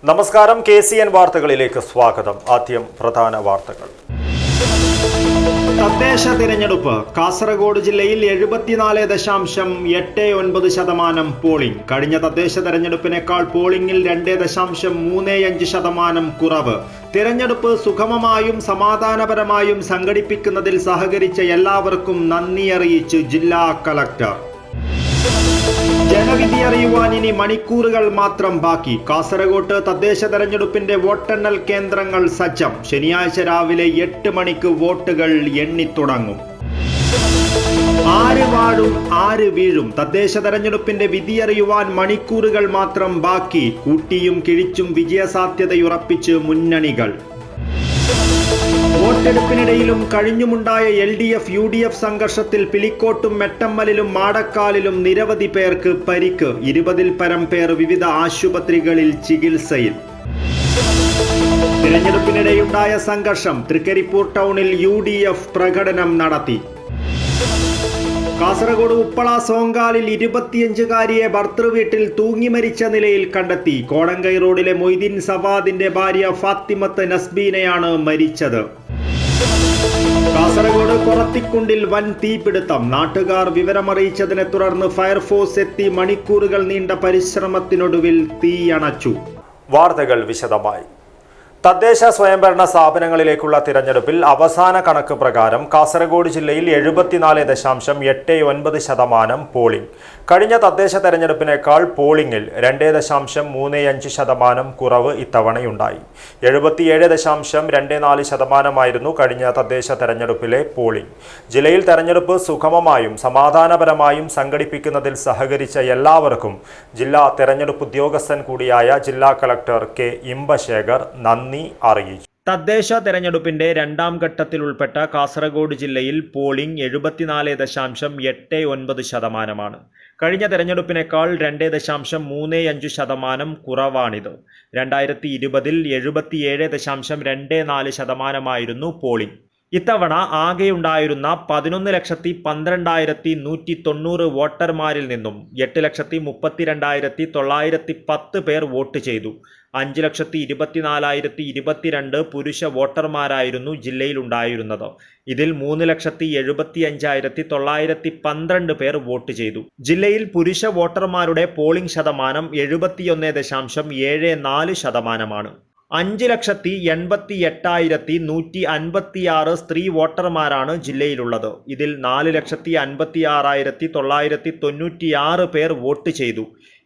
നമസ്കാരം, KCN വാർത്തകളിലേക്ക് സ്വാഗതം. ആദ്യം പ്രധാന വാർത്തകൾ. തദ്ദേശ തിരഞ്ഞെടുപ്പ്. കാസർഗോഡ് ജില്ലയിൽ 74.89% പോളിംഗ്. കഴിഞ്ഞ തദ്ദേശ തെരഞ്ഞെടുപ്പിനേക്കാൾ പോളിംഗിൽ 2.35% കുറവ്. തിരഞ്ഞെടുപ്പ് സുഗമമായും സമാധാനപരമായും സംഘടിപ്പിക്കുന്നതിൽ സഹകരിച്ച എല്ലാവർക്കും നന്ദി അറിയിച്ച് ജില്ലാ കളക്ടർ. ജനവിധി അറിയുവാൻ ഇനി മണിക്കൂറുകൾ മാത്രം ബാക്കി. കാസർഗോഡ് തദ്ദേശ തെരഞ്ഞെടുപ്പിന്റെ വോട്ടെണ്ണൽ കേന്ദ്രങ്ങൾ സജ്ജം. ശനിയാഴ്ച രാവിലെ 8 മണിക്ക് വോട്ടുകൾ എണ്ണിത്തുടങ്ങും. ആര് വാഴും ആര് വീഴും. തദ്ദേശ തെരഞ്ഞെടുപ്പിന്റെ വിധിയറിയുവാൻ മണിക്കൂറുകൾ മാത്രം ബാക്കി. കൂട്ടിയും കിഴിച്ചും വിജയസാധ്യതയുറപ്പിച്ച് മുന്നണികൾ. വോട്ടെടുപ്പിനിടയിലും കഴിഞ്ഞുമുണ്ടായ LDF UDF സംഘർഷത്തിൽ പിലിക്കോട്ടും മെട്ടമ്മലിലും മാടക്കാലിലും നിരവധി പേർക്ക് പരിക്ക്. 20-ൽ പരം പേർ വിവിധ ആശുപത്രികളിൽ ചികിത്സയിൽ. തിരഞ്ഞെടുപ്പിനിടെയുണ്ടായ സംഘർഷം. തൃക്കരിപ്പൂർ ടൗണിൽ UDF പ്രകടനം നടത്തി. കാസർഗോഡ് ഉപ്പള സോങ്കാലിൽ 25-കാരിയെ ഭർതൃവീട്ടിൽ തൂങ്ങി മരിച്ച നിലയിൽ കണ്ടെത്തി. കോടങ്കൈ റോഡിലെ മൊയ്തീൻ സവാദിന്റെ ഭാര്യ ഫാത്തിമത്ത് നസ്ബീനയാണ് മരിച്ചത്. കാസർഗോഡ് കൊറത്തിക്കുണ്ടിൽ വൻ തീപിടുത്തം. നാട്ടുകാർ വിവരമറിയിച്ചതിനെ തുടർന്ന് ഫയർഫോഴ്സ് എത്തി മണിക്കൂറുകൾ നീണ്ട പരിശ്രമത്തിനൊടുവിൽ തീയണച്ചു. വാർത്തകൾ വിശദമായി. തദ്ദേശ സ്വയംഭരണ സ്ഥാപനങ്ങളിലേക്കുള്ള തിരഞ്ഞെടുപ്പിൽ അവസാന കണക്ക് പ്രകാരം കാസർഗോഡ് ജില്ലയിൽ 74.89% പോളിംഗ്. കഴിഞ്ഞ തദ്ദേശ തെരഞ്ഞെടുപ്പിനേക്കാൾ പോളിംഗിൽ 2.35% കുറവ് ഇത്തവണയുണ്ടായി. 77.24% കഴിഞ്ഞ തദ്ദേശ തെരഞ്ഞെടുപ്പിലെ പോളിംഗ്. ജില്ലയിൽ തെരഞ്ഞെടുപ്പ് സുഗമമായും സമാധാനപരമായും സംഘടിപ്പിക്കുന്നതിൽ സഹകരിച്ച എല്ലാവർക്കും ജില്ലാ തെരഞ്ഞെടുപ്പ് ഉദ്യോഗസ്ഥൻ കൂടിയായ ജില്ലാ കളക്ടർ K. ഇമ്പശേഖർ നന്ദി അറിയിച്ചു. തദ്ദേശ തെരഞ്ഞെടുപ്പിന്റെ രണ്ടാം ഘട്ടത്തിൽ ഉൾപ്പെട്ട കാസർഗോഡ് ജില്ലയിൽ പോളിംഗ് 74.89%. കഴിഞ്ഞ തെരഞ്ഞെടുപ്പിനേക്കാൾ 2.35% കുറവാണിത്. 2020-ൽ 77.24% പോളിംഗ്. ഇത്തവണ ആകെയുണ്ടായിരുന്ന 11,12,190 വോട്ടർമാരിൽ നിന്നും 8,32,910 പേർ വോട്ട് ചെയ്തു. 5,24,022 പുരുഷ വോട്ടർമാരായിരുന്നു ജില്ലയിലുണ്ടായിരുന്നത്. ഇതിൽ 3,75,912 പേർ വോട്ട് ചെയ്തു. ജില്ലയിൽ പുരുഷ വോട്ടർമാരുടെ പോളിംഗ് ശതമാനം 71.74%. 5,88,156 സ്ത്രീ വോട്ടർമാരാണ് ജില്ലയിലുള്ളത്. ഇതിൽ 4,56,996 പേർ വോട്ട് ചെയ്തു.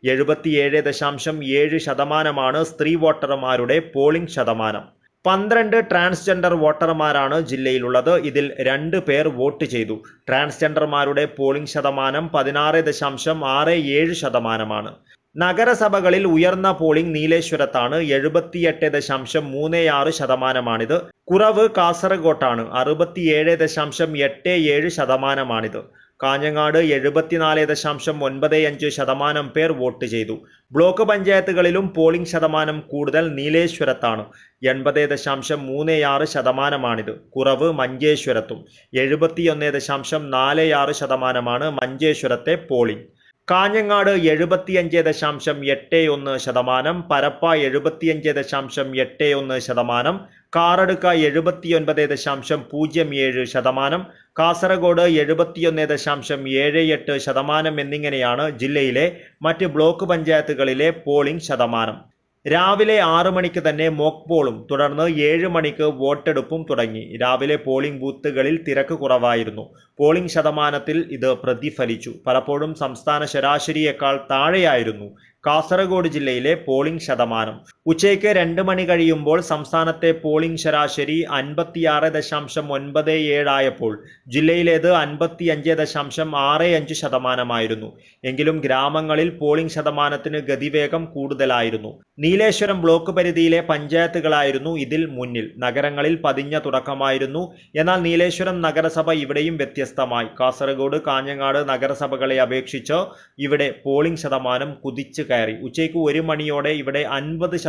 77.7% സ്ത്രീ വോട്ടർമാരുടെ പോളിംഗ് ശതമാനം. 12 ട്രാൻസ്ജെൻഡർ വോട്ടർമാരാണ് ജില്ലയിലുള്ളത്. ഇതിൽ 2 പേർ വോട്ട് ചെയ്തു. ട്രാൻസ്ജെൻഡർമാരുടെ പോളിംഗ് ശതമാനം 16.67%. നഗരസഭകളിൽ ഉയർന്ന പോളിംഗ് നീലേശ്വരത്താണ്. 78.36%. കുറവ് കാസർഗോട്ടാണ്. 67.87%. കാഞ്ഞങ്ങാട് 74.95% പേർ വോട്ട് ചെയ്തു. ബ്ലോക്ക് പഞ്ചായത്തുകളിലും പോളിംഗ് ശതമാനം കൂടുതൽ നീലേശ്വരത്താണ്. 80.36%. കുറവ് മഞ്ചേശ്വരത്തും. 71.46% മഞ്ചേശ്വരത്തെ പോളിംഗ്. കാഞ്ഞങ്ങാട് 75.81%, പരപ്പ 75.81%, കാറടുക്ക 79.07%, കാസർഗോഡ് 71.78% എന്നിങ്ങനെയാണ് ജില്ലയിലെ മറ്റ് ബ്ലോക്ക് പഞ്ചായത്തുകളിലെ പോളിംഗ് ശതമാനം. രാവിലെ 6 മണിക്ക് തന്നെ മോക്ക് പോളും തുടർന്ന് 7 മണിക്ക് വോട്ടെടുപ്പും തുടങ്ങി. രാവിലെ പോളിംഗ് ബൂത്തുകളിൽ തിരക്ക് കുറവായിരുന്നു. പോളിംഗ് ശതമാനത്തിൽ ഇത് പ്രതിഫലിച്ചു. പലപ്പോഴും സംസ്ഥാന ശരാശരിയേക്കാൾ താഴെയായിരുന്നു കാസർഗോഡ് ജില്ലയിലെ പോളിംഗ് ശതമാനം. ഉച്ചയ്ക്ക് 2 മണി കഴിയുമ്പോൾ സംസ്ഥാനത്തെ പോളിംഗ് ശരാശരി 56.97 ആയപ്പോൾ ജില്ലയിലേത് 55.65% എങ്കിലും ഗ്രാമങ്ങളിൽ പോളിംഗ് ശതമാനത്തിന് ഗതിവേഗം കൂടുതലായിരുന്നു. നീലേശ്വരം ബ്ലോക്ക് പരിധിയിലെ പഞ്ചായത്തുകളായിരുന്നു ഇതിൽ മുന്നിൽ. നഗരങ്ങളിൽ പതിഞ്ഞ തുടക്കമായിരുന്നു. എന്നാൽ നീലേശ്വരം നഗരസഭ ഇവിടെയും വ്യത്യസ്തമായി. കാസർഗോഡ്, കാഞ്ഞങ്ങാട് നഗരസഭകളെ അപേക്ഷിച്ച് ഇവിടെ പോളിംഗ് ശതമാനം കുതിച്ചു കയറി. ഉച്ചയ്ക്ക് 1 മണിയോടെ ഇവിടെ 50%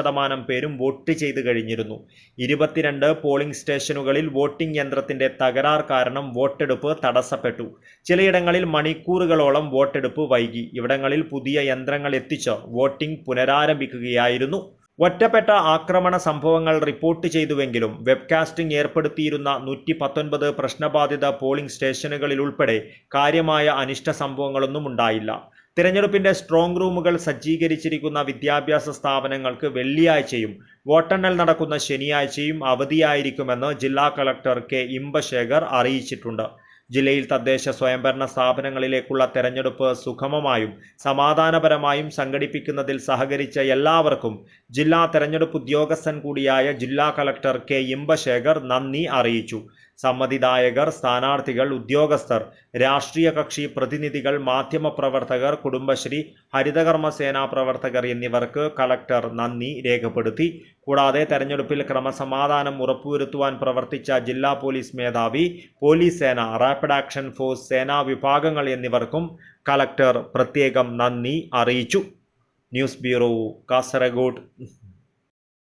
പേരും വോട്ട് ചെയ്ത് കഴിഞ്ഞിരുന്നു. 22 പോളിംഗ് സ്റ്റേഷനുകളിൽ വോട്ടിംഗ് യന്ത്രത്തിന്റെ തകരാർ കാരണം വോട്ടെടുപ്പ് തടസ്സപ്പെട്ടു. ചിലയിടങ്ങളിൽ മണിക്കൂറുകളോളം വോട്ടെടുപ്പ് വൈകി. ഇവിടങ്ങളിൽ പുതിയ യന്ത്രങ്ങൾ എത്തിച്ച് വോട്ടിംഗ് പുനരാരംഭിക്കുകയായിരുന്നു. ഒറ്റപ്പെട്ട ആക്രമണ സംഭവങ്ങൾ റിപ്പോർട്ട് ചെയ്തുവെങ്കിലും വെബ്കാസ്റ്റിംഗ് ഏർപ്പെടുത്തിയിരുന്ന 119 പ്രശ്നബാധിത പോളിംഗ് സ്റ്റേഷനുകളിലുൾപ്പെടെ കാര്യമായ അനിഷ്ട സംഭവങ്ങളൊന്നും ഉണ്ടായില്ല. തിരഞ്ഞെടുപ്പിന്റെ സ്ട്രോങ് റൂമുകൾ സജ്ജീകരിച്ചിരിക്കുന്ന വിദ്യാഭ്യാസ സ്ഥാപനങ്ങൾക്ക് വെള്ളിയാഴ്ചയും വോട്ടെണ്ണൽ നടക്കുന്ന ശനിയാഴ്ചയും അവധിയായിരിക്കുമെന്ന് ജില്ലാ കളക്ടർ കെ ഇമ്പശേഖർ അറിയിച്ചിട്ടുണ്ട്. ജില്ലയിൽ തദ്ദേശ സ്വയംഭരണ സ്ഥാപനങ്ങളിലേക്കുള്ള തെരഞ്ഞെടുപ്പ് സുഗമമായും സമാധാനപരമായും സംഘടിപ്പിക്കുന്നതിൽ സഹകരിച്ച എല്ലാവർക്കും ജില്ലാ തെരഞ്ഞെടുപ്പ് ഉദ്യോഗസ്ഥൻ കൂടിയായ ജില്ലാ കളക്ടർ കെ ഇമ്പശേഖർ നന്ദി അറിയിച്ചു. സമ്മതിദായകർ, സ്ഥാനാർത്ഥികൾ, ഉദ്യോഗസ്ഥർ, രാഷ്ട്രീയ കക്ഷി പ്രതിനിധികൾ, മാധ്യമപ്രവർത്തകർ, കുടുംബശ്രീ, ഹരിതകർമ്മസേനാ പ്രവർത്തകർ എന്നിവർക്ക് കളക്ടർ നന്ദി രേഖപ്പെടുത്തി. കൂടാതെ തെരഞ്ഞെടുപ്പിൽ ക്രമസമാധാനം ഉറപ്പുവരുത്തുവാൻ പ്രവർത്തിച്ച ജില്ലാ പോലീസ് മേധാവി, പോലീസ് സേന, റാപ്പിഡ് ആക്ഷൻ ഫോഴ്സ് സേനാ വിഭാഗങ്ങൾ എന്നിവർക്കും കളക്ടർ പ്രത്യേകം നന്ദി അറിയിച്ചു. News bureau, Kasaragod.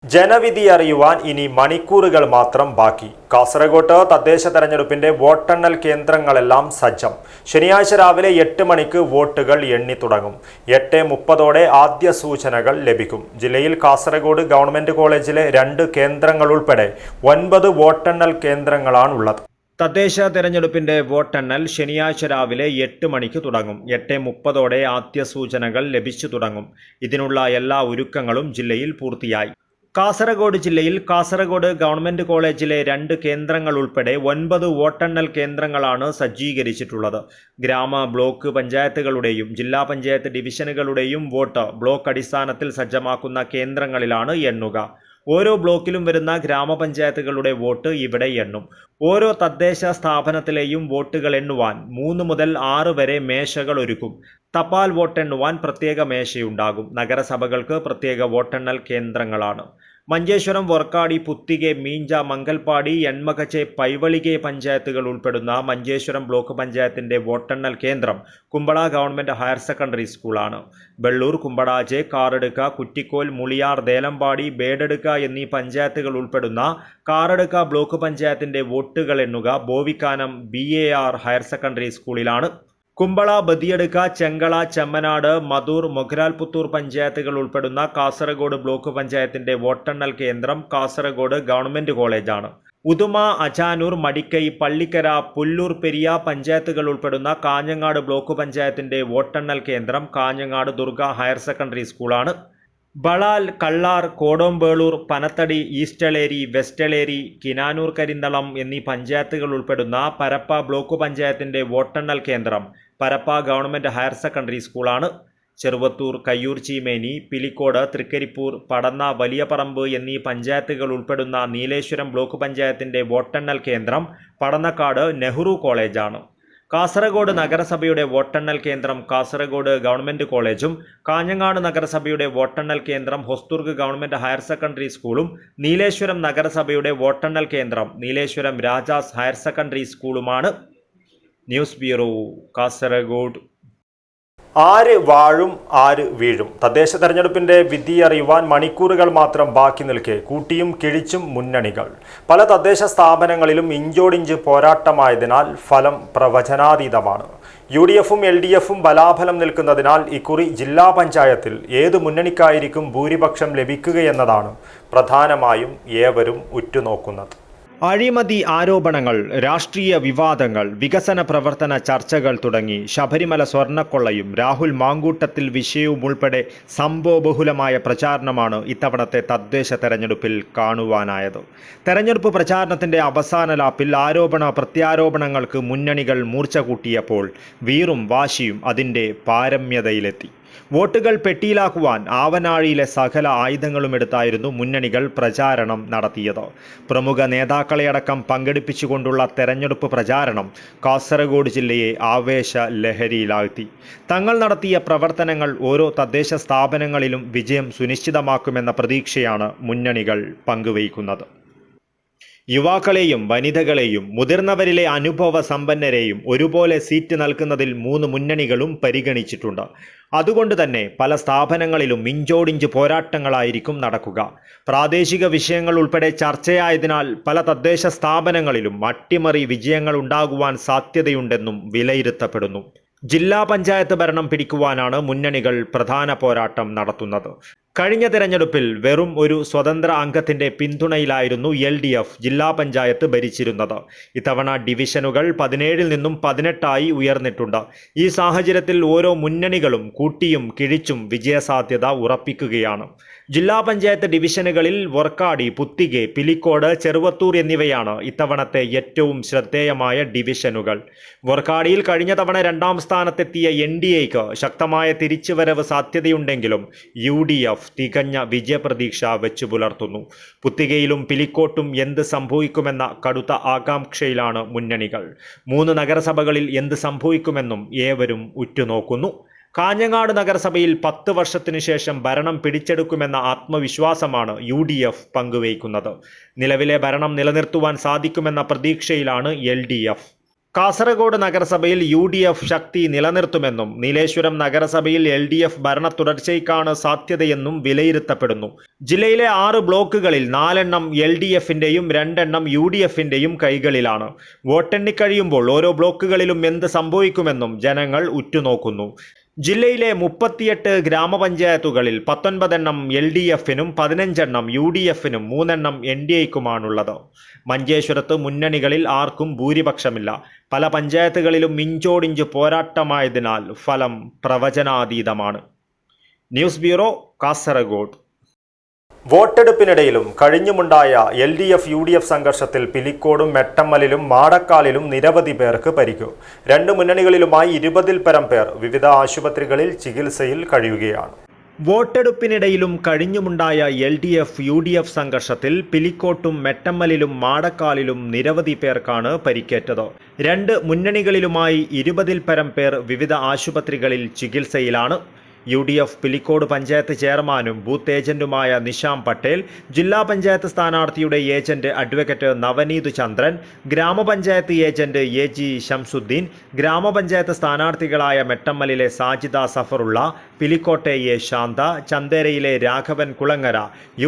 ജനവിധി അറിയുവാൻ ഇനി മണിക്കൂറുകൾ മാത്രം ബാക്കി. കാസർഗോഡ് തദ്ദേശ തെരഞ്ഞെടുപ്പിന്റെ വോട്ടെണ്ണൽ കേന്ദ്രങ്ങളെല്ലാം സജ്ജം. ശനിയാഴ്ച രാവിലെ 8 മണിക്ക് വോട്ടുകൾ എണ്ണി തുടങ്ങും. 8:30 ആദ്യ സൂചനകൾ ലഭിക്കും. ജില്ലയിൽ കാസർഗോഡ് ഗവൺമെന്റ് കോളേജിലെ 2 കേന്ദ്രങ്ങൾ ഉൾപ്പെടെ 9 വോട്ടെണ്ണൽ കേന്ദ്രങ്ങളാണുള്ളത്. തദ്ദേശ തെരഞ്ഞെടുപ്പിന്റെ വോട്ടെണ്ണൽ ശനിയാഴ്ച രാവിലെ 8 മണിക്ക് തുടങ്ങും. 8:30 ആദ്യ സൂചനകൾ ലഭിച്ചു തുടങ്ങും. ഇതിനുള്ള എല്ലാ ഒരുക്കങ്ങളും ജില്ലയിൽ പൂർത്തിയായി. കാസർഗോഡ് ജില്ലയിൽ കാസർഗോഡ് ഗവൺമെന്റ് കോളേജിലെ 2 കേന്ദ്രങ്ങൾ ഉൾപ്പെടെ 9 വോട്ടെണ്ണൽ കേന്ദ്രങ്ങളാണ് സജ്ജീകരിച്ചിട്ടുള്ളത്. ഗ്രാമ, ബ്ലോക്ക് പഞ്ചായത്തുകളുടെയും ജില്ലാ പഞ്ചായത്ത് ഡിവിഷനുകളുടെയും വോട്ട് ബ്ലോക്ക് അടിസ്ഥാനത്തിൽ സജ്ജമാക്കുന്ന കേന്ദ്രങ്ങളിലാണ് എണ്ണുക. ഓരോ ബ്ലോക്കിലും വരുന്ന ഗ്രാമപഞ്ചായത്തുകളുടെ വോട്ട് ഇവിടെ എണ്ണും. ഓരോ തദ്ദേശ സ്ഥാപനത്തിലെയും വോട്ടുകൾ എണ്ണുവാൻ 3 മുതൽ 6 വരെ മേശകൾ ഒരുക്കും. തപാൽ വോട്ടെണ്ണുവാൻ പ്രത്യേക മേശയുണ്ടാകും. നഗരസഭകൾക്ക് പ്രത്യേക വോട്ടെണ്ണൽ കേന്ദ്രങ്ങളാണ്. മഞ്ചേശ്വരം, വർക്കാടി, പുത്തികെ, മീഞ്ച, മംഗൽപാടി, എൺമകച്ചെ, പൈവളികെ പഞ്ചായത്തുകൾ ഉൾപ്പെടുന്ന മഞ്ചേശ്വരം ബ്ലോക്ക് പഞ്ചായത്തിന്റെ വോട്ടെണ്ണൽ കേന്ദ്രം കുമ്പള ഗവൺമെന്റ് ഹയർ സെക്കൻഡറി സ്കൂളാണ്. ബെള്ളൂർ, കുമ്പളാജെ, കാറടുക്ക, കുറ്റിക്കോൽ, മുളിയാർ, ദേലമ്പാടി, ബേഡടുക്ക എന്നീ പഞ്ചായത്തുകൾ ഉൾപ്പെടുന്ന കാറടുക്ക ബ്ലോക്ക് പഞ്ചായത്തിന്റെ വോട്ടുകൾ എണ്ണുക ബോവിക്കാനം BAR ഹയർ സെക്കൻഡറി സ്കൂളിലാണ്. കുമ്പള, ബദിയടുക്ക, ചെങ്കള, ചെമ്മനാട്, മധൂർ, മൊഗ്രാൽപുത്തൂർ പഞ്ചായത്തുകൾ ഉൾപ്പെടുന്ന കാസർഗോഡ് ബ്ലോക്ക് പഞ്ചായത്തിന്റെ വോട്ടെണ്ണൽ കേന്ദ്രം കാസർഗോഡ് ഗവൺമെന്റ് കോളേജാണ്. ഉദുമ, അജാനൂർ, മടിക്കൈ, പള്ളിക്കര, പുല്ലൂർ പെരിയ പഞ്ചായത്തുകൾ ഉൾപ്പെടുന്ന കാഞ്ഞങ്ങാട് ബ്ലോക്ക് പഞ്ചായത്തിന്റെ വോട്ടെണ്ണൽ കേന്ദ്രം കാഞ്ഞങ്ങാട് ദുർഗ ഹയർ സെക്കൻഡറി സ്കൂളാണ്. ബളാൽ, കള്ളാർ, കോടോംബേളൂർ, പനത്തടി, ഈസ്റ്റളേരി, വെസ്റ്റളേരി, കിനാനൂർ കരിന്തളം എന്നീ പഞ്ചായത്തുകൾ ഉൾപ്പെടുന്ന പരപ്പ ബ്ലോക്ക് പഞ്ചായത്തിന്റെ വോട്ടെണ്ണൽ കേന്ദ്രം പരപ്പ ഗവൺമെന്റ് ഹയർ സെക്കൻഡറി സ്കൂളാണ്. ചെറുവത്തൂർ, കയ്യൂർ ചീമേനി, പിലിക്കോട്, തൃക്കരിപ്പൂർ, പടന്ന, വലിയപറമ്പ് എന്നീ പഞ്ചായത്തുകൾ ഉൾപ്പെടുന്ന നീലേശ്വരം ബ്ലോക്ക് പഞ്ചായത്തിന്റെ വോട്ടെണ്ണൽ കേന്ദ്രം പടന്നക്കാട് നെഹ്റു കോളേജാണ്. കാസർഗോഡ് നഗരസഭയുടെ വോട്ടെണ്ണൽ കേന്ദ്രം കാസർഗോഡ് ഗവൺമെന്റ് കോളേജും കാഞ്ഞങ്ങാട് നഗരസഭയുടെ വോട്ടെണ്ണൽ കേന്ദ്രം ഹൊസ്ദുർഗ് ഗവൺമെന്റ് ഹയർ സെക്കൻഡറി സ്കൂളും നീലേശ്വരം നഗരസഭയുടെ വോട്ടെണ്ണൽ കേന്ദ്രം നീലേശ്വരം രാജാസ് ഹയർ സെക്കൻഡറി സ്കൂളുമാണ്. News bureau, Kasaragod. ആര് വാഴും ആര് വീഴും? തദ്ദേശ തെരഞ്ഞെടുപ്പിന്റെ വിധി അറിയുവാൻ മണിക്കൂറുകൾ മാത്രം ബാക്കി നിൽക്കെ കൂട്ടിയും കിഴിച്ചും മുന്നണികൾ. പല തദ്ദേശ സ്ഥാപനങ്ങളിലും ഇഞ്ചോടിഞ്ച് പോരാട്ടമായതിനാൽ ഫലം പ്രവചനാതീതമാണ്. UDFും LDFും ബലാഫലം നിൽക്കുന്നതിനാൽ ഇക്കുറി ജില്ലാ പഞ്ചായത്തിൽ ഏതു മുന്നണിക്കായിരിക്കും ഭൂരിപക്ഷം ലഭിക്കുകയെന്നതാണ് പ്രധാനമായും ഏവരും ഉറ്റുനോക്കുന്നത്. അഴിമതി ആരോപണങ്ങൾ, രാഷ്ട്രീയ വിവാദങ്ങൾ, വികസന പ്രവർത്തന ചർച്ചകൾ തുടങ്ങി ശബരിമല സ്വർണ്ണക്കൊള്ളയും രാഹുൽ മാങ്കൂട്ടത്തിൽ വിഷയവും ഉൾപ്പെടെ സംഭവബഹുലമായ പ്രചാരണമാണ് ഇത്തവണത്തെ തദ്ദേശ തെരഞ്ഞെടുപ്പിൽ കാണുവാനായത്. തെരഞ്ഞെടുപ്പ് പ്രചാരണത്തിന്റെ അവസാന ലാപ്പിൽ ആരോപണ പ്രത്യാരോപണങ്ങൾക്ക് മുന്നണികൾ മൂർച്ച കൂട്ടിയപ്പോൾ വീറും വാശിയും അതിൻ്റെ പാരമ്യതയിലെത്തി. വോട്ടുകൾ പെട്ടിയിലാക്കുവാൻ ആവനാഴിയിലെ സകല ആയുധങ്ങളും എടുത്തായിരുന്നു മുന്നണികൾ പ്രചാരണം നടത്തിയത്. പ്രമുഖ നേതാക്കളെയടക്കം പങ്കെടുപ്പിച്ചുകൊണ്ടുള്ള തെരഞ്ഞെടുപ്പ് പ്രചാരണം കാസർഗോഡ് ജില്ലയെ ആവേശ ലഹരിയിലാഴ്ത്തി. തങ്ങൾ നടത്തിയ പ്രവർത്തനങ്ങൾ ഓരോ തദ്ദേശ സ്ഥാപനങ്ങളിലും വിജയം സുനിശ്ചിതമാക്കുമെന്ന പ്രതീക്ഷയാണ് മുന്നണികൾ പങ്കുവയ്ക്കുന്നത്. യുവാക്കളെയും വനിതകളെയും മുതിർന്നവരിലെ അനുഭവ സമ്പന്നരെയും ഒരുപോലെ സീറ്റ് നൽകുന്നതിൽ 3 മുന്നണികളും പരിഗണിച്ചിട്ടുണ്ട്. അതുകൊണ്ട് തന്നെ പല സ്ഥാപനങ്ങളിലും ഇഞ്ചോടിഞ്ച് പോരാട്ടങ്ങളായിരിക്കും നടക്കുക. പ്രാദേശിക വിഷയങ്ങൾ ഉൾപ്പെടെ ചർച്ചയായതിനാൽ പല തദ്ദേശ സ്ഥാപനങ്ങളിലും അട്ടിമറി വിജയങ്ങൾ ഉണ്ടാകുവാൻ സാധ്യതയുണ്ടെന്നും വിലയിരുത്തപ്പെടുന്നു. ജില്ലാ പഞ്ചായത്ത് ഭരണം പിടിക്കുവാനാണ് മുന്നണികൾ പ്രധാന പോരാട്ടം നടത്തുന്നത്. കഴിഞ്ഞ തിരഞ്ഞെടുപ്പിൽ വെറും ഒരു സ്വതന്ത്ര അംഗത്തിന്റെ പിന്തുണയിലായിരുന്നു LDF ജില്ലാ പഞ്ചായത്ത് ഭരിച്ചിരുന്നത്. ഇത്തവണ ഡിവിഷനുകൾ 17 നിന്നും 18 ഉയർന്നിട്ടുണ്ട്. ഈ സാഹചര്യത്തിൽ ഓരോ മുന്നണികളും കൂട്ടിയും കിഴിച്ചും വിജയസാധ്യത ഉറപ്പിക്കുകയാണ്. ജില്ലാ പഞ്ചായത്ത് ഡിവിഷനുകളിൽ വർക്കാടി, പുത്തികെ, പിലിക്കോട്, ചെറുവത്തൂർ എന്നിവയാണ് ഇത്തവണത്തെ ഏറ്റവും ശ്രദ്ധേയമായ ഡിവിഷനുകൾ. വർക്കാടിയിൽ കഴിഞ്ഞ തവണ 2ാം സ്ഥാനത്തെത്തിയ NDAക്ക് ശക്തമായ തിരിച്ചുവരവ് സാധ്യതയുണ്ടെങ്കിലും UDF തികഞ്ഞ വിജയപ്രതീക്ഷ വെച്ചു പുലർത്തുന്നു. പുത്തികയിലും പിലിക്കോട്ടും എന്ത് സംഭവിക്കുമെന്ന കടുത്ത ആകാംക്ഷയിലാണ് മുന്നണികൾ. 3 നഗരസഭകളിൽ എന്ത് സംഭവിക്കുമെന്നും ഏവരും ഉറ്റുനോക്കുന്നു. കാഞ്ഞങ്ങാട് നഗരസഭയിൽ 10 വർഷത്തിനു ശേഷം ഭരണം പിടിച്ചെടുക്കുമെന്ന ആത്മവിശ്വാസമാണ് UDF പങ്കുവയ്ക്കുന്നത്. നിലവിലെ ഭരണം നിലനിർത്തുവാൻ സാധിക്കുമെന്ന പ്രതീക്ഷയിലാണ് LDF. കാസർഗോഡ് നഗരസഭയിൽ UDF ശക്തി നിലനിർത്തുമെന്നും നീലേശ്വരം നഗരസഭയിൽ LDF ഭരണ തുടർച്ചയ്ക്കാണ് സാധ്യതയെന്നും വിലയിരുത്തപ്പെടുന്നു. ജില്ലയിലെ 6 ബ്ലോക്കുകളിൽ 4 LDFന്റെയും 2 UDFന്റെയും കൈകളിലാണ്. വോട്ടെണ്ണിക്കഴിയുമ്പോൾ ഓരോ ബ്ലോക്കുകളിലും എന്ത് സംഭവിക്കുമെന്നും ജനങ്ങൾ ഉറ്റുനോക്കുന്നു. ജില്ലയിലെ 38 ഗ്രാമപഞ്ചായത്തുകളിൽ 19 LDFനും 15 UDFനും 3 NDAക്കുമാണുള്ളത്. മഞ്ചേശ്വരത്ത് മുന്നണികളിൽ ആർക്കും ഭൂരിപക്ഷമില്ല. പല പഞ്ചായത്തുകളിലും ഇഞ്ചോടിഞ്ച് പോരാട്ടമായതിനാൽ ഫലം പ്രവചനാതീതമാണ്. News bureau, Kasaragod. വോട്ടെടുപ്പിനിടയിലും കഴിഞ്ഞുമുണ്ടായ LDF-UDF സംഘർഷത്തിൽ പിലിക്കോടും മെട്ടമ്മലിലും മാടക്കാലിലും നിരവധി പേർക്ക് പരിക്കു. 2 മുന്നണികളിലുമായി 20-ൽ പരം പേർ വിവിധ ആശുപത്രികളിൽ ചികിത്സയിൽ കഴിയുകയാണ്. വോട്ടെടുപ്പിനിടയിലും കഴിഞ്ഞുമുണ്ടായ LDF-UDF സംഘർഷത്തിൽ പിലിക്കോട്ടും മെട്ടമ്മലിലും മാടക്കാലിലും നിരവധി പേർക്കാണ് പരിക്കേറ്റത്. 2 മുന്നണികളിലുമായി 20-ൽ പരം പേർ വിവിധ ആശുപത്രികളിൽ ചികിത്സയിലാണ്. UDF പിലിക്കോട് പഞ്ചായത്ത് ചെയർമാനും ബൂത്ത് ഏജന്റുമായ നിഷാം പട്ടേൽ, ജില്ലാ പഞ്ചായത്ത് സ്ഥാനാർത്ഥിയുടെ ഏജന്റ് അഡ്വക്കേറ്റ് നവനീത് ചന്ദ്രൻ, ഗ്രാമപഞ്ചായത്ത് ഏജന്റ് AG ഷംസുദ്ദീൻ, ഗ്രാമപഞ്ചായത്ത് സ്ഥാനാർത്ഥികളായ മെട്ടമ്മലിലെ സാജിദ സഫറുള്ള, പിലിക്കോട്ടെ A ശാന്ത, ചന്ദേരയിലെ Raghavan Kulangara,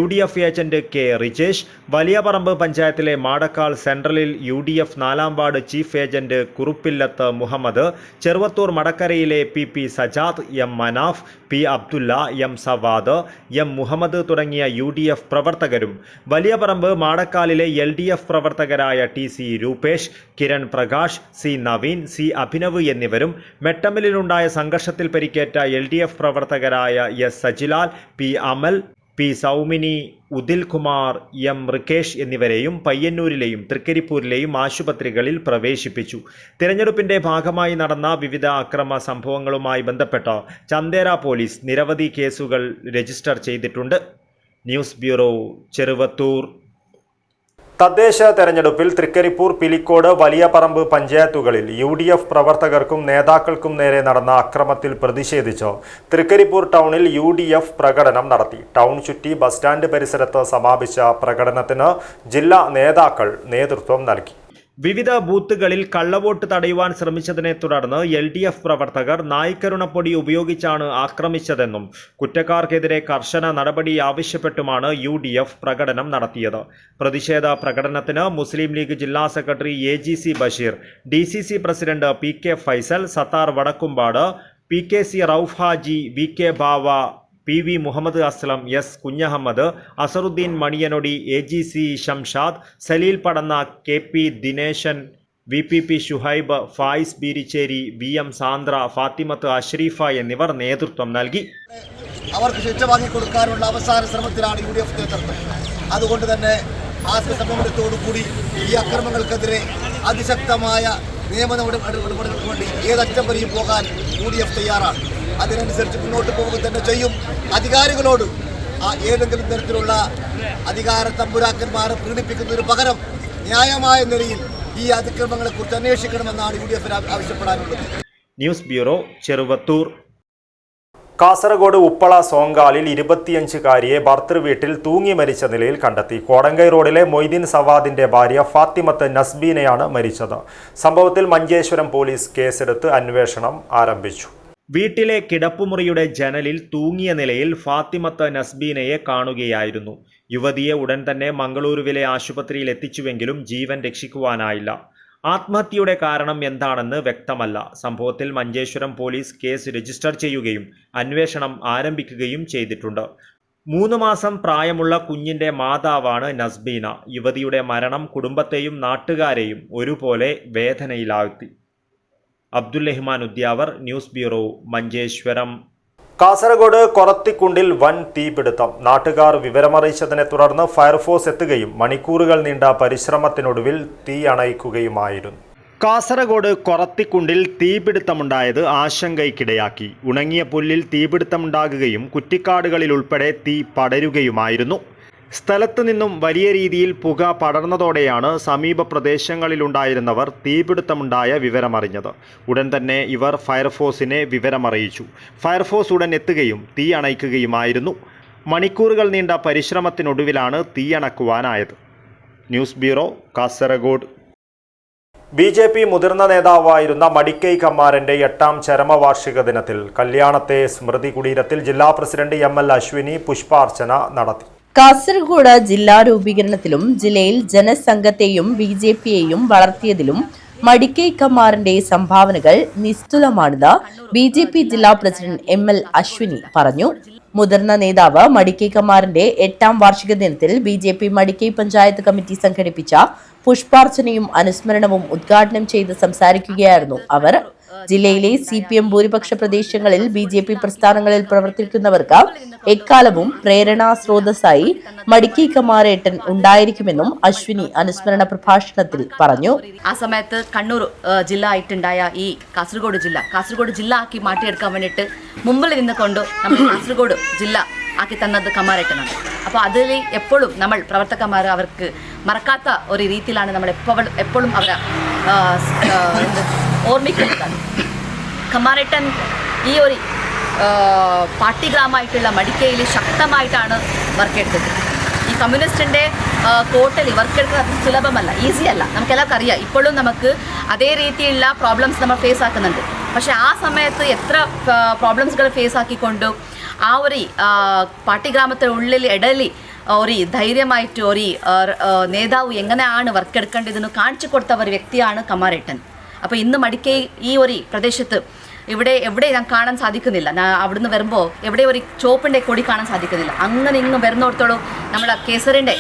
UDF agent K Rijesh, Valiyaparamba പഞ്ചായത്തിലെ മാടക്കാൽ സെൻട്രലിൽ UDF 4ാം ward chief agent Kuruppillath Muhammad, Cheruvathur മടക്കരയിലെ PP Sajad, M Manaf, P Abdulla, M Savad, M Muhammad തുടങ്ങിയ UDF പ്രവർത്തകരും, വലിയപറമ്പ് മാടക്കാലിലെ LDF പ്രവർത്തകരായ TC Rupesh, Kiran Prakash, C Naveen, C Abhinav എന്നിവരും, മെട്ടമ്മലിലുണ്ടായ സംഘർഷത്തിൽ പരിക്കേറ്റ LDF പ്രവർത്തകരായ S സജിലാൽ, P അമൽ, P സൗമിനി, ഉദിൽ കുമാർ, M റികേഷ് എന്നിവരെയും പയ്യന്നൂരിലെയും തൃക്കരിപ്പൂരിലെയും ആശുപത്രികളിൽ പ്രവേശിപ്പിച്ചു. തിരഞ്ഞെടുപ്പിന്റെ ഭാഗമായി നടന്ന വിവിധ അക്രമ സംഭവങ്ങളുമായി ബന്ധപ്പെട്ട് ചന്ദേര പോലീസ് നിരവധി കേസുകൾ രജിസ്റ്റർ ചെയ്തിട്ടുണ്ട്. News bureau, Cheruvathur. തദ്ദേശ തെരഞ്ഞെടുപ്പിൽ തൃക്കരിപ്പൂർ, പിലിക്കോട്, വലിയപറമ്പ് പഞ്ചായത്തുകളിൽ UDF പ്രവർത്തകർക്കും നേതാക്കൾക്കും നേരെ നടന്ന അക്രമത്തിൽ പ്രതിഷേധിച്ച് തൃക്കരിപ്പൂർ ടൗണിൽ UDF പ്രകടനം നടത്തി. ടൗൺ ചുറ്റി ബസ് സ്റ്റാൻഡ് പരിസരത്ത് സമാപിച്ച പ്രകടനത്തിന് ജില്ലാ നേതാക്കൾ നേതൃത്വം നൽകി. വിവിധ ബൂത്തുകളിൽ കള്ളവോട്ട് തടയുവാൻ ശ്രമിച്ചതിനെ തുടർന്ന് LDF പ്രവർത്തകർ നായ്ക്കരുണപ്പൊടി ഉപയോഗിച്ചാണ് ആക്രമിച്ചതെന്നും കുറ്റക്കാർക്കെതിരെ കർശന നടപടി ആവശ്യപ്പെട്ടുമാണ് UDF പ്രകടനം നടത്തിയത്. പ്രതിഷേധ പ്രകടനത്തിന് മുസ്ലിം ലീഗ് ജില്ലാ secretary AGC Basheer, DCC president PK Faisal, Sathar Vadakkumpad, PKC Rauf Haji, VK Bava, PV Muhammad Aslam, S Kunhahammad, Asaruddin Maniyanodi, AGC Shamshad, Saleel Padanna, KP Dineshan, VPP Shuhaib, Fayis Beerichery, VM Sandra, Fathimath Ashreefa എന്നിവർ നേതൃത്വം നൽകി. അവർക്ക് ശിക്ഷ വാങ്ങിക്കൊടുക്കാനുള്ള അവസാന ശ്രമത്തിലാണ് UDF നേതൃത്വം. അതുകൊണ്ട് തന്നെ ആത്മസംയമനത്തോടുകൂടി ഈ അക്രമങ്ങൾക്കെതിരെ അതിശക്തമായ നിയമ നടപടികൾക്ക് വേണ്ടി ഏതറ്റം വരെയും പോകാൻ UDF തയ്യാറാണ്. അതിനനുസരിച്ച് മുന്നോട്ട് പോവുക തന്നെ ചെയ്യും. അധികാരികളോട് ഏതെങ്കിലും തരത്തിലുള്ള അധികാര തമ്പുരാക്കന്മാരെ പീഡിപ്പിക്കുന്നതിന് പകരം ന്യായമായ നിലയിൽ ഈ അതിക്രമങ്ങളെക്കുറിച്ച് അന്വേഷിക്കണമെന്നാണ് UDF ആവശ്യപ്പെടാനുള്ളത്. News bureau, Cheruvathur. കാസർഗോഡ് ഉപ്പള സോങ്കാലിൽ 25-കാരിയെ ഭർതൃവീട്ടിൽ തൂങ്ങി മരിച്ച നിലയിൽ കണ്ടെത്തി. കോടങ്കൈ റോഡിലെ മൊയ്തീൻ സവാദിന്റെ ഭാര്യ ഫാത്തിമത്ത് നസ്ബീനയാണ് മരിച്ചത്. സംഭവത്തിൽ മഞ്ചേശ്വരം പോലീസ് കേസെടുത്ത് അന്വേഷണം ആരംഭിച്ചു. വീട്ടിലെ കിടപ്പുമുറിയുടെ ജനലിൽ തൂങ്ങിയ നിലയിൽ ഫാത്തിമത്ത് നസ്ബീനയെ കാണുകയായിരുന്നു. യുവതിയെ ഉടൻ തന്നെ മംഗളൂരുവിലെ ആശുപത്രിയിൽ എത്തിച്ചുവെങ്കിലും ജീവൻ രക്ഷിക്കുവാനായില്ല. ആത്മഹത്യയുടെ കാരണം എന്താണെന്ന് വ്യക്തമല്ല. സംഭവത്തിൽ മഞ്ചേശ്വരം പോലീസ് കേസ് രജിസ്റ്റർ ചെയ്യുകയും അന്വേഷണം ആരംഭിക്കുകയും ചെയ്തിട്ടുണ്ട്. 3 മാസം പ്രായമുള്ള കുഞ്ഞിന്റെ മാതാവാണ് നസ്ബീന. യുവതിയുടെ മരണം കുടുംബത്തെയും നാട്ടുകാരെയും ഒരുപോലെ വേദനയിലാഴ്ത്തി. അബ്ദുൽ-റഹ്മാൻ ഉദ്യാവർ, ന്യൂസ് ബ്യൂറോ, മഞ്ചേശ്വരം. കാസർഗോഡ് കൊറത്തിക്കുണ്ടിൽ വൻ തീപിടുത്തം. നാട്ടുകാർ വിവരമറിയിച്ചതിനെ തുടർന്ന് ഫയർഫോഴ്സ് എത്തുകയും മണിക്കൂറുകൾ നീണ്ട പരിശ്രമത്തിനൊടുവിൽ തീ അണയ്ക്കുകയുമായിരുന്നു. കാസർഗോഡ് കൊറത്തിക്കുണ്ടിൽ തീപിടുത്തമുണ്ടായത് ആശങ്കയ്ക്കിടയാക്കി. ഉണങ്ങിയ പുല്ലിൽ തീപിടുത്തമുണ്ടാകുകയും കുറ്റിക്കാടുകളിൽ ഉൾപ്പെടെ തീ പടരുകയുമായിരുന്നു. സ്ഥലത്തു നിന്നും വലിയ രീതിയിൽ പുക പടർന്നതോടെയാണ് സമീപ പ്രദേശങ്ങളിലുണ്ടായിരുന്നവർ തീപിടുത്തമുണ്ടായ വിവരമറിഞ്ഞത്. ഉടൻ തന്നെ ഇവർ ഫയർഫോഴ്സിനെ വിവരമറിയിച്ചു. ഫയർഫോഴ്സ് ഉടൻ എത്തുകയും തീ അണയ്ക്കുകയുമായിരുന്നു. മണിക്കൂറുകൾ നീണ്ട പരിശ്രമത്തിനൊടുവിലാണ് തീയണക്കുവാനായത്. News bureau, Kasaragod. BJP മുതിർന്ന നേതാവായിരുന്ന മടിക്കൈ കമ്മാരന്റെ 8ാം ചരമവാർഷിക ദിനത്തിൽ കല്യാണത്തെ സ്മൃതി കുടീരത്തിൽ ജില്ലാ പ്രസിഡന്റ് ML അശ്വിനി പുഷ്പാർച്ചന നടത്തി. കാസർഗോഡ് ജില്ലാ രൂപീകരണത്തിലും ജില്ലയിൽ ജനസംഘത്തെയും BJPയെയും വളർത്തിയതിലും മടിക്കൈ കമ്മാരന്റെ സംഭാവനകൾ നിസ്തുലമാണെന്ന് BJP ജില്ലാ പ്രസിഡന്റ് ML അശ്വിനി പറഞ്ഞു. മുതിർന്ന നേതാവ് മടിക്കൈ കമ്മാരന്റെ 8ാം വാർഷിക ദിനത്തിൽ BJP മടിക്കൈ പഞ്ചായത്ത് കമ്മിറ്റി സംഘടിപ്പിച്ച പുഷ്പാർച്ചനയും അനുസ്മരണവും ഉദ്ഘാടനം ചെയ്ത് സംസാരിക്കുകയായിരുന്നു അവർ. ജില്ലയിലെ CPM ഭൂരിപക്ഷ പ്രദേശങ്ങളിൽ BJP പ്രസ്ഥാനങ്ങളിൽ പ്രവർത്തിക്കുന്നവർക്ക് എക്കാലവും പ്രേരണാ സ്രോതസ്സായി മടിക്കൈ കമ്മാരേട്ടൻ ഉണ്ടായിരിക്കുമെന്നും അശ്വിനി അനുസ്മരണ പ്രഭാഷണത്തിൽ പറഞ്ഞു. ആ സമയത്ത് കണ്ണൂർ ജില്ല ആയിട്ടുണ്ടായ ഈ കാസർഗോഡ് ജില്ല ആക്കി മാറ്റിയെടുക്കാൻ വേണ്ടിയിട്ട് മുമ്പിൽ നിന്നുകൊണ്ട് നമ്മൾ കാസർഗോഡ് ജില്ല ആക്കി തന്നത് കമ്മാരേട്ടനാണ്. അപ്പോൾ അതിൽ എപ്പോഴും നമ്മൾ പ്രവർത്തകന്മാർ അവർക്ക് മറക്കാത്ത ഒരു രീതിയിലാണ് നമ്മൾ എപ്പോഴും അവരെ ഓർമ്മിക്കുന്നത്. കമ്മാരേട്ടൻ ഈ ഒരു പാർട്ടി ഗ്രാമമായിട്ടുള്ള മടിക്കയിൽ ശക്തമായിട്ടാണ് വർക്കെടുത്തത്. ഈ കമ്മ്യൂണിസ്റ്റിൻ്റെ കോട്ടയിൽ വർക്കെടുക്കുന്നത് സുലഭമല്ല, ഈസി അല്ല. നമുക്കെല്ലാവർക്കും അറിയാം. ഇപ്പോഴും നമുക്ക് അതേ രീതിയിലുള്ള പ്രോബ്ലംസ് നമ്മൾ ഫേസ് ആക്കുന്നുണ്ട്. പക്ഷേ ആ സമയത്ത് എത്ര പ്രോബ്ലംസുകൾ ഫേസ് ആക്കിക്കൊണ്ട് ആ ഒരു പാർട്ടി ഗ്രാമത്തിൻ്റെ ഉള്ളിൽ ഇടയിൽ ഒരു ധൈര്യമായിട്ട് ഒരു നേതാവ് എങ്ങനെയാണ് വർക്കെടുക്കേണ്ടതെന്ന് കാണിച്ചു കൊടുത്ത ഒരു വ്യക്തിയാണ് കമ്മാരേട്ടൻ. അപ്പോൾ ഇന്ന് മടിക്കൈ ഈ ഒരു പ്രദേശത്ത് എവിടെ ഞാൻ കാണാൻ സാധിക്കുന്നില്ല. ഞാൻ അവിടുന്ന് വരുമ്പോൾ എവിടെ ഒരു ചോപ്പിൻ്റെ കൊടി കാണാൻ സാധിക്കുന്നില്ല. അങ്ങനെ ഇങ്ങ് വരുന്നിടത്തോളം നമ്മളെ കേസറിൻ്റെ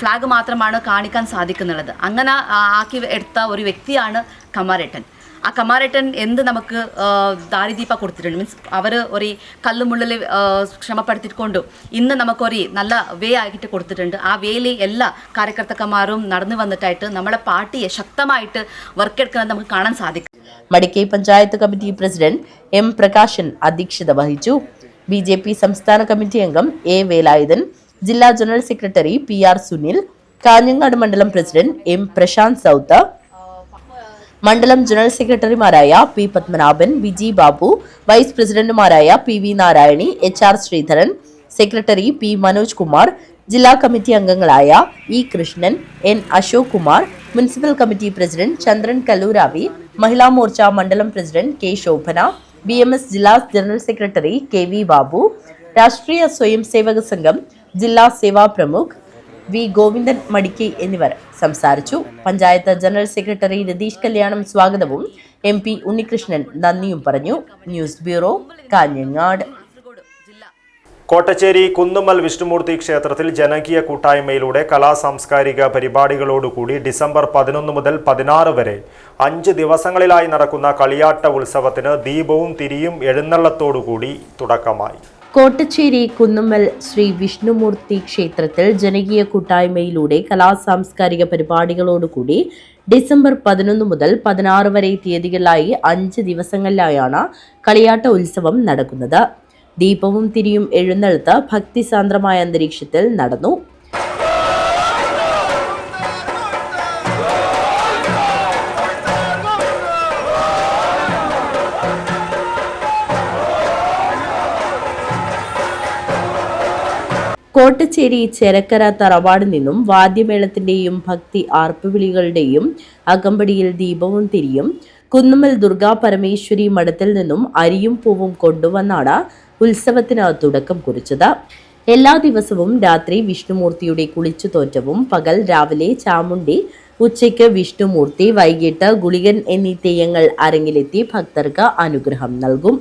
ഫ്ലാഗ് മാത്രമാണ് കാണിക്കാൻ സാധിക്കുന്നുള്ളത്. അങ്ങനെ ആക്കി എടുത്ത ഒരു വ്യക്തിയാണ് കമ്മാരേട്ടൻ. ആ കമ്മാരേട്ടൻ എന്ത് നമുക്ക് ദാരിദീപ കൊടുത്തിട്ടുണ്ട്. മീൻസ് അവർ ഒരു കല്ലുമുള്ളിൽ ക്ഷമപ്പെടുത്തിക്കൊണ്ടും ഇന്ന് നമുക്കൊരു നല്ല വേ ആയിട്ട് കൊടുത്തിട്ടുണ്ട്. ആ വേയിൽ എല്ലാ കാര്യകർത്താക്കന്മാരും നടന്നു വന്നിട്ടായിട്ട് നമ്മളെ പാർട്ടിയെ ശക്തമായിട്ട് വർക്കെടുക്കുന്നത് നമുക്ക് കാണാൻ സാധിക്കും. Madikai panchayat committee president M Prakashan അധ്യക്ഷത വഹിച്ചു. BJP സംസ്ഥാന കമ്മിറ്റി അംഗം A വേലായുധൻ, ജില്ലാ general secretary PR Sunil, Kanhangad മണ്ഡലം പ്രസിഡന്റ് M പ്രശാന്ത് സൗത്ത്, മണ്ഡലം ജനറൽ സെക്രട്ടറിമാരായ P പത്മനാഭൻ, വിജി ബാബു, വൈസ് പ്രസിഡന്റുമാരായ PV Narayani, HR Sreedharan, secretary P Manoj Kumar, ജില്ലാ കമ്മിറ്റി അംഗങ്ങളായ E Krishnan, N Ashok Kumar, municipal committee president Chandran Kalluravi, Mahila Morcha മണ്ഡലം പ്രസിഡന്റ് K ശോഭന, BMS ജില്ലാ ജനറൽ സെക്രട്ടറി KV ബാബു, രാഷ്ട്രീയ സ്വയം സേവക സംഘം ജില്ലാ സേവാ പ്രമുഖ് V ഗോവിന്ദൻ മടിക്കൈ എന്നിവർ സംസാരിച്ചു. പഞ്ചായത്ത് ജനറൽ സെക്രട്ടറി രതീഷ് കല്യാണം സ്വാഗതവും MP ഉണ്ണികൃഷ്ണൻ നന്ദിയും പറഞ്ഞു. News bureau, Kanhangad. കോട്ടച്ചേരി കുന്നുമ്മൽ വിഷ്ണുമൂർത്തി ക്ഷേത്രത്തിൽ ജനകീയ കൂട്ടായ്മയിലൂടെ കലാസാംസ്കാരിക പരിപാടികളോടുകൂടി ഡിസംബർ 11 മുതൽ 16 വരെ 5 ദിവസങ്ങളിലായി നടക്കുന്ന കളിയാട്ട ഉത്സവത്തിന് ദീപവും തിരിയും എഴുന്നള്ളത്തോടുകൂടി തുടക്കമായി. കോട്ടച്ചേരി കുന്നുമ്മൽ ശ്രീ വിഷ്ണുമൂർത്തി ക്ഷേത്രത്തിൽ ജനകീയ കൂട്ടായ്മയിലൂടെ കലാസാംസ്കാരിക പരിപാടികളോടുകൂടി ഡിസംബർ 11 മുതൽ 16 വരെ തീയതികളിലായി 5 ദിവസങ്ങളിലായാണ് കളിയാട്ട ഉത്സവം നടക്കുന്നത്. ദീപവും തിരിയും എഴുന്നള്ളത്ത് ഭക്തിസാന്ദ്രമായ അന്തരീക്ഷത്തിൽ നടന്നു. കോട്ടച്ചേരി ചെരക്കര തറവാട് നിന്നും വാദ്യമേളത്തിന്റെയും ഭക്തി ആർപ്പുവിളികളുടെയും അകമ്പടിയിൽ ദീപവും തിരിയും കുന്നുമ്മൽ ദുർഗാ പരമേശ്വരി മഠത്തിൽ നിന്നും അരിയും പൂവും കൊണ്ടുവന്നാണ് ഉത്സവത്തിന് തുടക്കം കുറിച്ചത്. എല്ലാ ദിവസവും രാത്രി വിഷ്ണുമൂർത്തിയുടെ കുളിച്ചുതോറ്റവും പകൽ രാവിലെ ചാമുണ്ടി, ഉച്ചയ്ക്ക് വിഷ്ണുമൂർത്തി, വൈകിട്ട് ഗുളികൻ എന്നീ തെയ്യങ്ങൾ അരങ്ങിലെത്തി ഭക്തർക്ക് അനുഗ്രഹം നൽകും.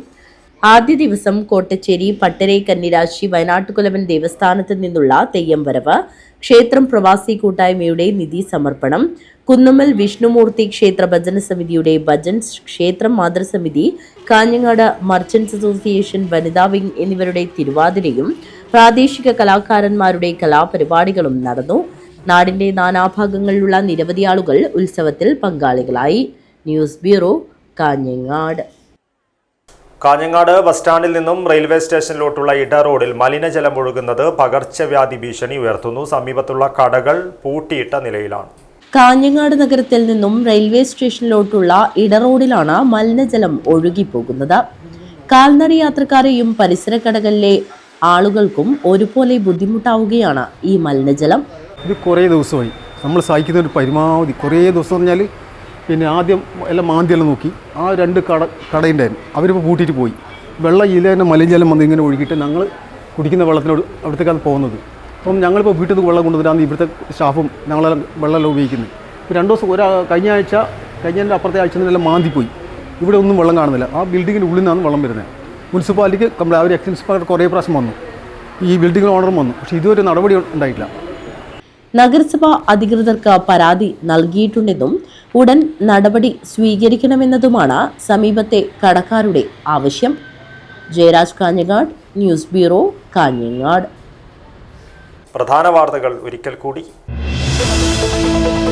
ആദ്യ ദിവസം കോട്ടച്ചേരി പട്ടരെ കന്നിരാശി വയനാട്ടുകുലവൻ ദേവസ്ഥാനത്ത് നിന്നുള്ള തെയ്യം വരവ്, ക്ഷേത്രം പ്രവാസി കൂട്ടായ്മയുടെ നിധി സമർപ്പണം, കുന്നുമ്മൽ വിഷ്ണുമൂർത്തി ക്ഷേത്ര ഭജന സമിതിയുടെ ഭജൻസ്, ക്ഷേത്രം മാതൃസമിതി, കാഞ്ഞങ്ങാട് മർച്ചന്റ്സ് അസോസിയേഷൻ വനിതാ വിംഗ് എന്നിവരുടെ തിരുവാതിരയും പ്രാദേശിക കലാകാരന്മാരുടെ കലാപരിപാടികളും നടന്നു. നാടിന്റെ നാനാഭാഗങ്ങളിലുള്ള നിരവധി ആളുകൾ ഉത്സവത്തിൽ പങ്കാളികളായി. News bureau, Kanhangad. Kanhangad bus സ്റ്റാൻഡിൽ നിന്നും റെയിൽവേ സ്റ്റേഷനിലോട്ടുള്ള ഇട റോഡിൽ മലിനജലം ഒഴുകുന്നത് പകർച്ചവ്യാധി ഭീഷണി ഉയർത്തുന്നു. സമീപത്തുള്ള കടകൾ പൂട്ടിയിട്ട നിലയിലാണ്. കാഞ്ഞങ്ങാട് നഗരത്തിൽ നിന്നും റെയിൽവേ സ്റ്റേഷനിലോട്ടുള്ള ഇട റോഡിലാണ് മലിനജലം ഒഴുകിപ്പോകുന്നത്. കാൽനട യാത്രക്കാരെയും പരിസര കടകളിലെ ആളുകൾക്കും ഒരുപോലെ ബുദ്ധിമുട്ടാവുകയാണ് ഈ മലിനജലം. ഇത് കുറേ ദിവസമായി നമ്മൾ സഹിക്കുന്ന ഒരു പരമാവധി കുറേ ദിവസം പറഞ്ഞാൽ പിന്നെ ആദ്യം എല്ലാം മാന്തിയെല്ലാം നോക്കി ആ 2 കടയുണ്ടായിരുന്നു, അവരിപ്പോൾ പൂട്ടിയിട്ട് പോയി. വെള്ളം ഇതിൽ തന്നെ മലിനജലം വന്ന് ഇങ്ങനെ ഒഴുകിയിട്ട് ഞങ്ങൾ കുടിക്കുന്ന വെള്ളത്തിനോട് അവിടത്തേക്കാണ് പോകുന്നത്. അപ്പം ഞങ്ങളിപ്പോൾ വീട്ടിൽ നിന്ന് വെള്ളം കൊണ്ടുവരാൻ ഇവിടുത്തെ സ്റ്റാഫും ഞങ്ങളെല്ലാം വെള്ളമെല്ലാം ഉപയോഗിക്കുന്നത്. ഇപ്പോൾ 2 ദിവസം കഴിഞ്ഞതിൻ്റെ അപ്പുറത്തെ ആഴ്ച നിന്നെല്ലാം മാന്തിപ്പോയി. ഇവിടെ ഒന്നും വെള്ളം കാണുന്നില്ല. ആ ബിൽഡിങ്ങിൻ്റെ ഉള്ളിൽ നിന്നാണ് വെള്ളം വരുന്നത്. മുനിസിപ്പാലിറ്റിക്ക് അവർ എക്സൈസ് ഇൻസ്പെക്ടർ കുറേ പ്രാവശ്യം വന്നു, ഈ ബിൽഡിങ്ങിന് ഓണറും വന്നു, പക്ഷേ ഇതുവരെ നടപടി ഉണ്ടായിട്ടില്ല. നഗരസഭ അധികൃതർക്ക് പരാതി നൽകിയിട്ടുണ്ടെന്നും ഉടൻ നടപടി സ്വീകരിക്കണമെന്നതുമാണ് സമീപത്തെ കടക്കാരുടെ ആവശ്യം. Jayaraj, Kanhangad, news bureau, Kanhangad. പ്രധാന വാർത്തകൾ ഒരിക്കൽ കൂടി.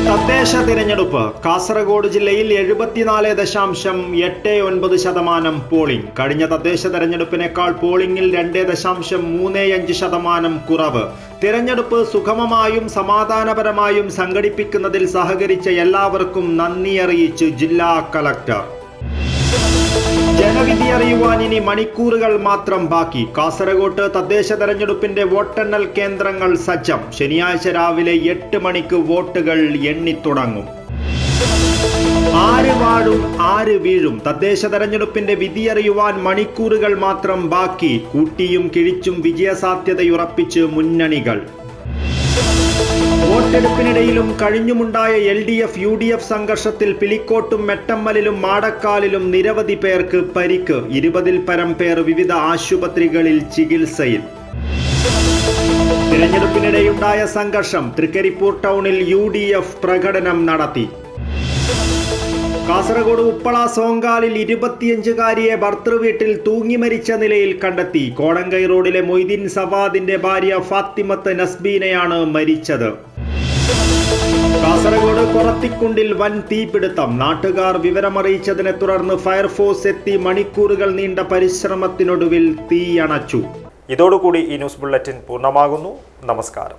തദ്ദേശ തിരഞ്ഞെടുപ്പ്. കാസർഗോഡ് ജില്ലയിൽ 74.89% പോളിംഗ്. കഴിഞ്ഞ തദ്ദേശ തെരഞ്ഞെടുപ്പിനേക്കാൾ പോളിംഗിൽ 2.35% കുറവ്. തിരഞ്ഞെടുപ്പ് സുഗമമായും സമാധാനപരമായും സംഘടിപ്പിക്കുന്നതിൽ സഹകരിച്ച എല്ലാവർക്കും നന്ദി അറിയിച്ച് ജില്ലാ കളക്ടർ. ജനവിധി അറിയുവാൻ ഇനി മണിക്കൂറുകൾ മാത്രം ബാക്കി. കാസർഗോഡ് തദ്ദേശ തെരഞ്ഞെടുപ്പിന്റെ വോട്ടെണ്ണൽ കേന്ദ്രങ്ങൾ സജ്ജം. ശനിയാഴ്ച രാവിലെ 8 മണിക്ക് വോട്ടുകൾ എണ്ണിത്തുടങ്ങും. ആര് വാഴും ആര് വീഴും. തദ്ദേശ തെരഞ്ഞെടുപ്പിന്റെ വിധി അറിയുവാൻ മണിക്കൂറുകൾ മാത്രം ബാക്കി. കൂട്ടിയും കിഴിച്ചും വിജയസാധ്യതയുറപ്പിച്ച് മുന്നണികൾ. വോട്ടെടുപ്പിനിടയിലും കഴിഞ്ഞുമുണ്ടായ LDF UDF സംഘർഷത്തിൽ പിലിക്കോട്ടും മെട്ടമ്മലിലും മാടക്കാലിലും നിരവധി പേർക്ക് പരിക്ക്. 20-ൽ പരം പേർ വിവിധ ആശുപത്രികളിൽ ചികിത്സയിൽ. തിരഞ്ഞെടുപ്പിനിടെയുണ്ടായ സംഘർഷം. തൃക്കരിപ്പൂർ ടൗണിൽ UDF പ്രകടനം നടത്തി. കാസർഗോഡ് ഉപ്പള സോങ്കാലിൽ 25-കാരിയെ ഭർത്തൃവീട്ടിൽ തൂങ്ങി മരിച്ച നിലയിൽ കണ്ടെത്തി. കോടങ്കൈ റോഡിലെ മൊയ്തീൻ സവാദിന്റെ ഭാര്യ ഫാത്തിമത്ത് നസ്ബീനയാണ് മരിച്ചത്. കാസർഗോഡ് കൊറത്തിക്കുണ്ടിൽ വൻ തീപിടുത്തം. നാട്ടുകാർ വിവരമറിയിച്ചതിനെ തുടർന്ന് ഫയർഫോഴ്സ് എത്തി മണിക്കൂറുകൾ നീണ്ട പരിശ്രമത്തിനൊടുവിൽ തീയണച്ചു. ഇതോടുകൂടി ഈ ന്യൂസ് ബുള്ളറ്റിൻ പൂർണ്ണമാകുന്നു. നമസ്കാരം.